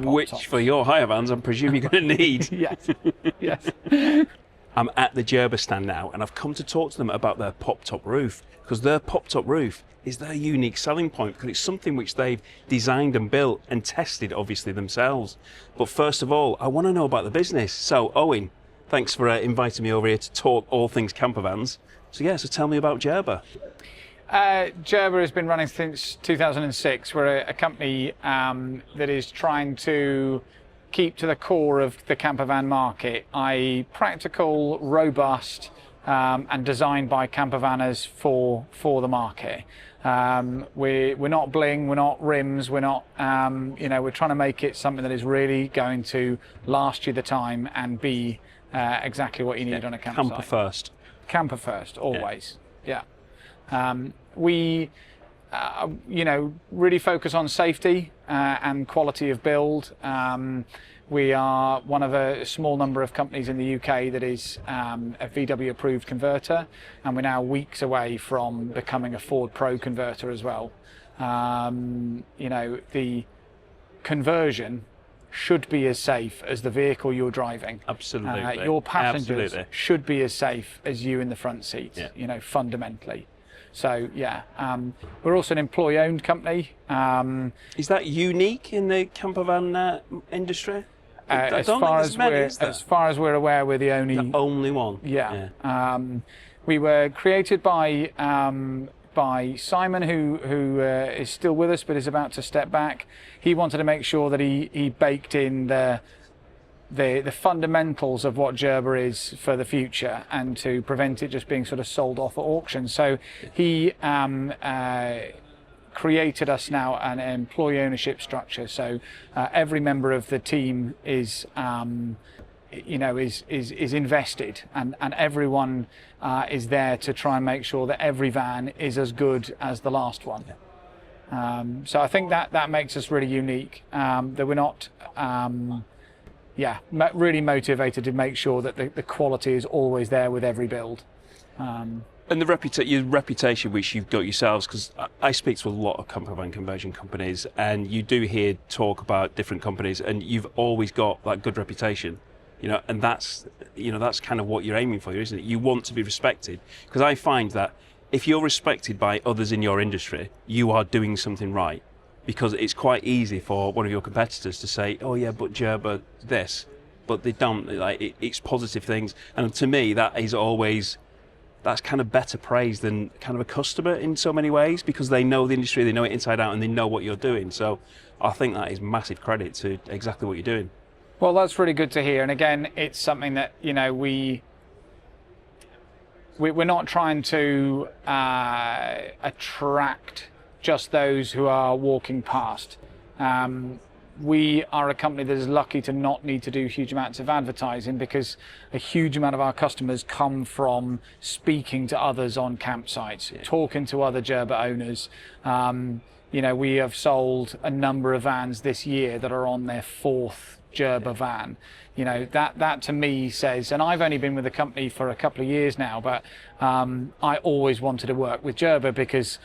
Which, tops. for your hire vans, I'm presuming you're going to need. Yes, yes. I'm at the Jerba stand now, and I've come to talk to them about their pop-top roof, because their pop-top roof is their unique selling point, because it's something which they've designed and built and tested, obviously, themselves. But first of all, I want to know about the business. So, Owen, thanks for inviting me over here to talk all things campervans. So tell me about Jerba. Jerba has been running since 2006. We're a company that is trying to keep to the core of the campervan market, i.e. practical, robust, and designed by campervanners for the market. We're not bling, we're not rims, we're not, we're trying to make it something that is really going to last you the time and be exactly what you need on a campsite. Camper first. Camper first, always. Yeah. We really focus on safety and quality of build. We are one of a small number of companies in the UK that is a VW approved converter, and we're now weeks away from becoming a Ford Pro converter as well. The conversion should be as safe as the vehicle you're driving. Absolutely. Your passengers Absolutely. should be as safe as you in the front seat, fundamentally. So, we're also an employee-owned company. Is that unique in the campervan industry? As far as we're aware, we're the only one. Yeah. We were created by Simon, who is still with us but is about to step back. He wanted to make sure that he baked in the fundamentals of what Jerba is for the future, and to prevent it just being sort of sold off at auction. So he created us now an employee ownership structure. So every member of the team is invested, and everyone is there to try and make sure that every van is as good as the last one. So I think that makes us really unique, that we're not really motivated to make sure that the quality is always there with every build. And your reputation, which you've got yourselves, because I speak to a lot of campervan conversion companies, and you do hear talk about different companies, and you've always got that good reputation, and that's kind of what you're aiming for, isn't it? You want to be respected, because I find that if you're respected by others in your industry, you are doing something right, because it's quite easy for one of your competitors to say, oh yeah, but Jerba this, but they don't, it's positive things, and to me that's kind of better praise than kind of a customer in so many ways, because they know the industry, they know it inside out, and they know what you're doing. So I think that is massive credit to exactly what you're doing. Well, that's really good to hear. And again, it's something that, we're not trying to attract just those who are walking past. We are a company that is lucky to not need to do huge amounts of advertising, because a huge amount of our customers come from speaking to others on campsites, talking to other Jerba owners. We have sold a number of vans this year that are on their fourth Jerba van. That to me says, and I've only been with the company for a couple of years now, but I always wanted to work with Jerba, because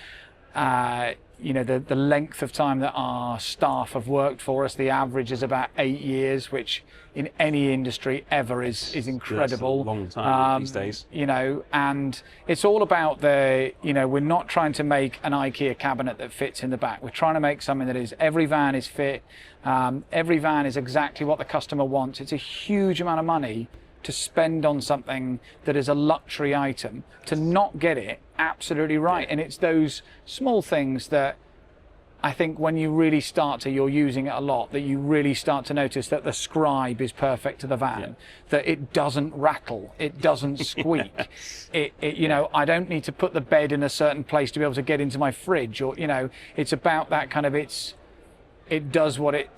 the length of time that our staff have worked for us, the average is about 8 years, which in any industry ever is incredible. That's a long time these days. And it's all about we're not trying to make an IKEA cabinet that fits in the back. We're trying to make something that is, every van is fit, every van is exactly what the customer wants. It's a huge amount of money to spend on something that is a luxury item, to not get it absolutely right. And it's those small things that I think when you really you're using it a lot, that you really start to notice that the scribe is perfect to the van, that it doesn't rattle, it doesn't squeak. I don't need to put the bed in a certain place to be able to get into my fridge, or, it's about that kind of, it does what it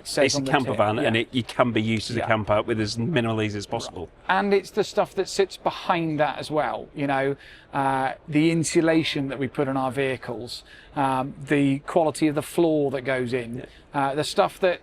says. It's on a the camper tin. van, and you can be used as a camp out with as minimal ease as possible. And it's the stuff that sits behind that as well. The insulation that we put on our vehicles, the quality of the floor that goes in, the stuff that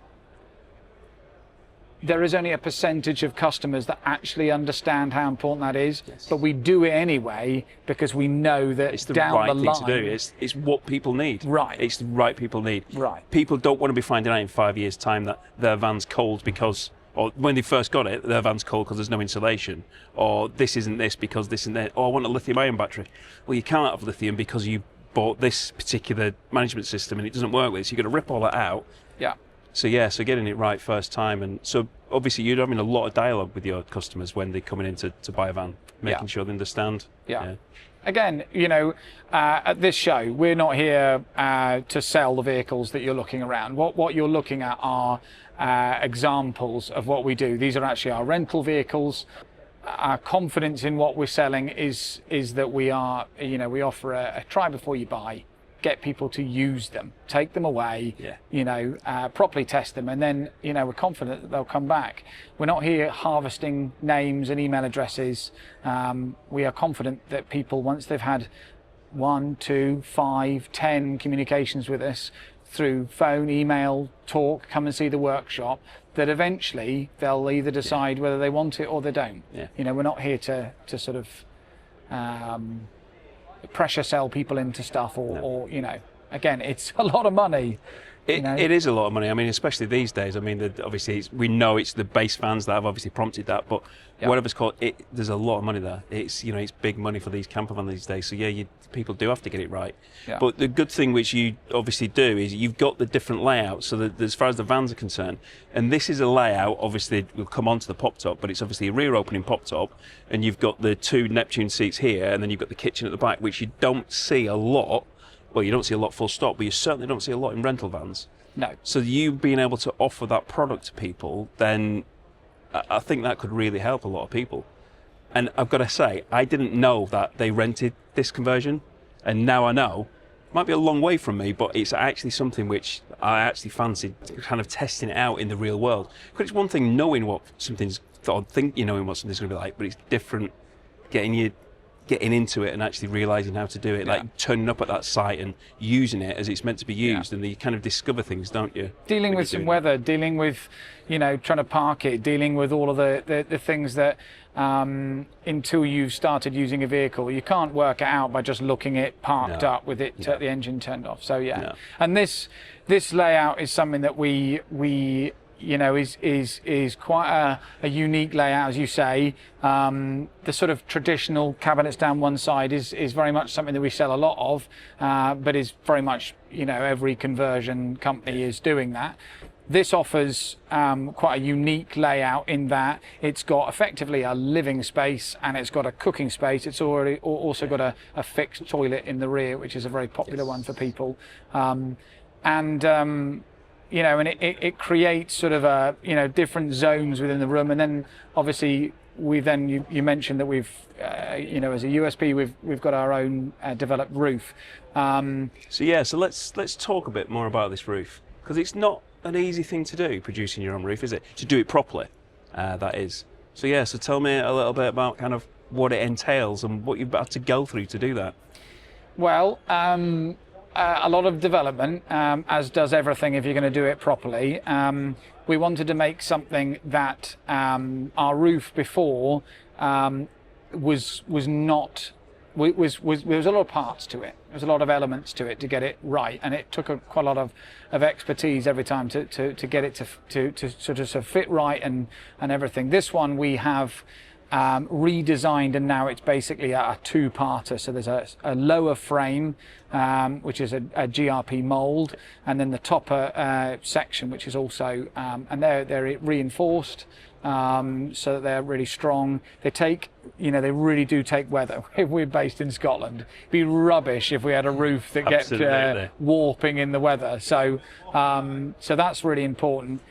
there is only a percentage of customers that actually understand how important that is, but we do it anyway because we know that it's the down right the line, thing to do. It's what people need. Right. It's the right people need. Right. People don't want to be finding out in 5 years' time that their van's cold because, or when they first got it, their van's cold because there's no insulation, or this isn't this because this isn't that, or I want a lithium-ion battery. Well, you can't have lithium because you bought this particular management system and it doesn't work with it, so you've got to rip all that out. Yeah. So getting it right first time, and so obviously you're having a lot of dialogue with your customers when they're coming in to buy a van, making sure they understand. Yeah. Again, at this show, we're not here to sell the vehicles that you're looking around. What you're looking at are examples of what we do. These are actually our rental vehicles. Our confidence in what we're selling is that we offer a try before you buy. Get people to use them, take them away, properly test them, and then we're confident that they'll come back. We're not here harvesting names and email addresses. We are confident that people, once they've had 1, 2, 5, 10 communications with us through phone, email, talk, come and see the workshop, that eventually they'll either decide whether they want it or they don't. We're not here to sort of pressure sell people into stuff or again, it's a lot of money. It is a lot of money. I mean, especially these days. I mean, obviously, we know it's the base fans that have obviously prompted that, but whatever's called, there's a lot of money there. It's it's big money for these camper vans these days. So people do have to get it right. Yeah. But the good thing which you obviously do is you've got the different layouts. So that as far as the vans are concerned, and this is a layout. Obviously, we'll come on to the pop top, but it's obviously a rear opening pop top, and you've got the 2 Neptune seats here, and then you've got the kitchen at the back, which you don't see a lot. Well, you don't see a lot full stop, but you certainly don't see a lot in rental vans. No. So you being able to offer that product to people, then I think that could really help a lot of people. And I've got to say, I didn't know that they rented this conversion, and now I know. It might be a long way from me, but it's actually something which I actually fancied kind of testing it out in the real world. Because it's one thing knowing what something's, or think you knowing what something's going to be like, but it's different getting into it and actually realising how to do it, like turning up at that site and using it as it's meant to be used, and you kind of discover things, don't you? Dealing with some weather, dealing with, trying to park it, dealing with all of the things that until you've started using a vehicle, you can't work it out by just looking it parked up with it the engine turned off. So and this layout is something that we is quite a unique layout, as you say. The sort of traditional cabinets down one side is very much something that we sell a lot of, but is very much, every conversion company is doing that. This offers quite a unique layout in that it's got effectively a living space and it's got a cooking space. It's also got a fixed toilet in the rear, which is a very popular one for people. And it creates sort of different zones within the room, and then obviously you mentioned that we've as a USP we've got our own developed roof. So let's talk a bit more about this roof, because it's not an easy thing to do, producing your own roof, is it? To do it properly, that is. So tell me a little bit about kind of what it entails and what you've had to go through to do that. Well. A lot of development, as does everything if you're going to do it properly. We wanted to make something that our roof before was not. There was a lot of parts to it. There was a lot of elements to it to get it right, and it took quite a lot of expertise every time to get it to sort of fit right and everything. This one we have redesigned, and now it's basically a two-parter. So there's a lower frame, which is a GRP mould, and then the topper section, which is also and they're reinforced, so that they're really strong. They really do take weather. If we're based in Scotland, it'd be rubbish if we had a roof that kept warping in the weather. So that's really important.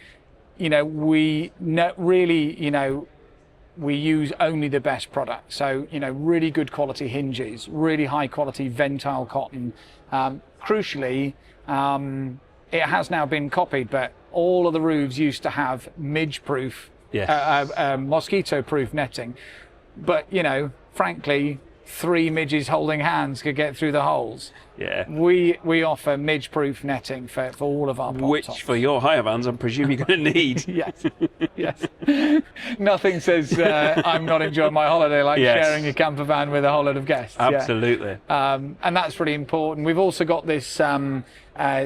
We use only the best product. So, really good quality hinges, really high quality Ventile cotton. Crucially, it has now been copied, but all of the roofs used to have midge-proof, mosquito-proof netting. But, frankly, 3 midges holding hands could get through the holes. Yeah. We offer midge-proof netting for all of our pop Which, tops. for your hire vans, I presume you're going to need. Yes, yes. Nothing says I'm not enjoying my holiday like Yes. sharing a camper van with a whole lot of guests. yeah. Absolutely. And that's really important. We've also got this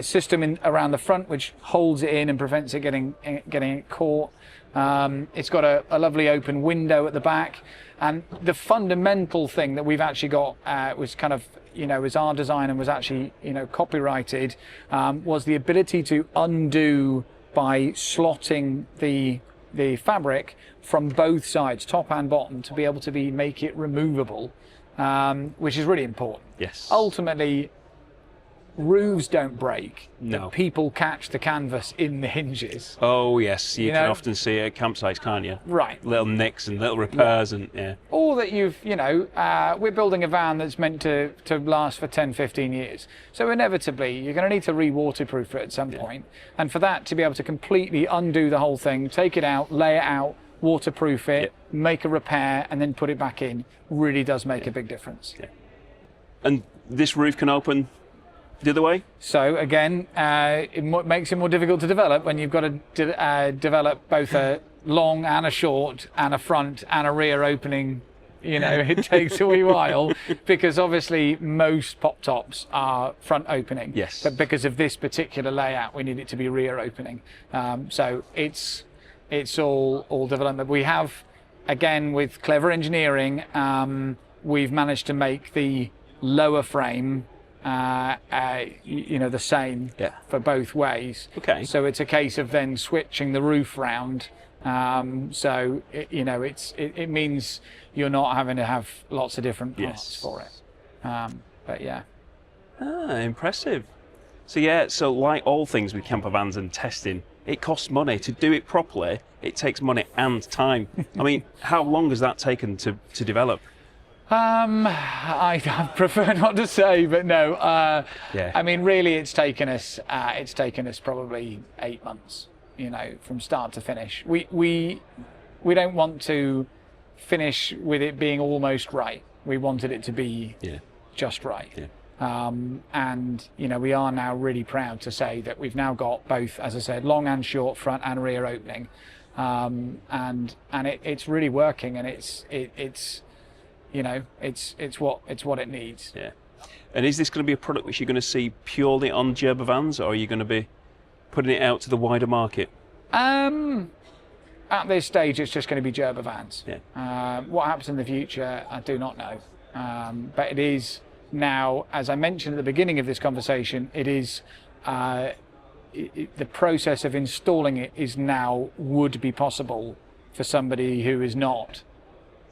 system around the front which holds it in and prevents it getting it caught. It's got a lovely open window at the back. And the fundamental thing that we've actually got was kind of, as our design and was actually, copyrighted, was the ability to undo by slotting the fabric from both sides, top and bottom, to be able to make it removable, which is really important. Yes. Ultimately, roofs don't break. No. But people catch the canvas in the hinges. Oh, yes. You can know? often see it at campsites, can't you? Right. Little nicks and little repairs and, yeah. Or that we're building a van that's meant to last for 10, 15 years. So inevitably, you're going to need to re-waterproof it at some point. And for that to be able to completely undo the whole thing, take it out, lay it out, waterproof it, make a repair, and then put it back in, really does make a big difference. Yeah. And this roof can open the other way? So again, it makes it more difficult to develop when you've got to develop both a long and a short and a front and a rear opening. It takes a wee while because obviously most pop tops are front opening. Yes. But because of this particular layout, we need it to be rear opening. So it's all development. We have, again, with clever engineering, we've managed to make the lower frame the same for both ways. Okay. So it's a case of then switching the roof round. So it means you're not having to have lots of different parts for it. But yeah. Impressive. So like all things with camper vans and testing, it costs money. To do it properly, it takes money and time. I mean, how long has that taken to develop? I prefer not to say, but no. I mean, really, it's taken us probably 8 months. From start to finish. We don't want to finish with it being almost right. We wanted it to be just right. Yeah. And we are now really proud to say that we've now got both, as I said, long and short, front and rear opening, and it's really working, and it's what it needs. Yeah. And is this going to be a product which you're going to see purely on Jerba vans, or are you going to be putting it out to the wider market? At this stage, it's just going to be Jerba vans. Yeah. What happens in the future, I do not know. But it is now, as I mentioned at the beginning of this conversation, it is the process of installing it is now would be possible for somebody who is not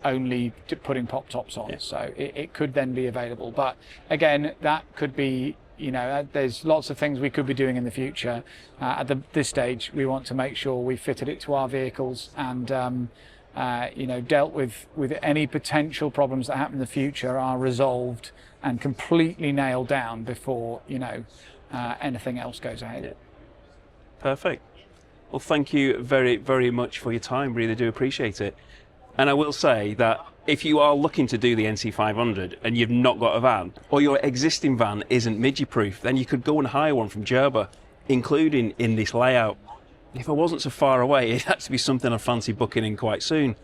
only putting pop tops on. So it could then be available. But again, that could be, there's lots of things we could be doing in the future. At this stage, we want to make sure we fitted it to our vehicles and dealt with any potential problems that happen in the future are resolved and completely nailed down before anything else goes ahead. Yeah. Perfect. Well, thank you very, very much for your time. Really do appreciate it. And I will say that if you are looking to do the NC500 and you've not got a van, or your existing van isn't midgie-proof, then you could go and hire one from Jerba, including in this layout. If I wasn't so far away, it'd actually be something I fancy booking in quite soon.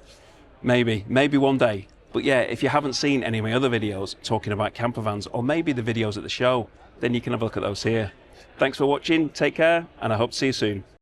Maybe one day. But yeah, if you haven't seen any of my other videos talking about camper vans, or maybe the videos at the show, then you can have a look at those here. Thanks for watching, take care, and I hope to see you soon.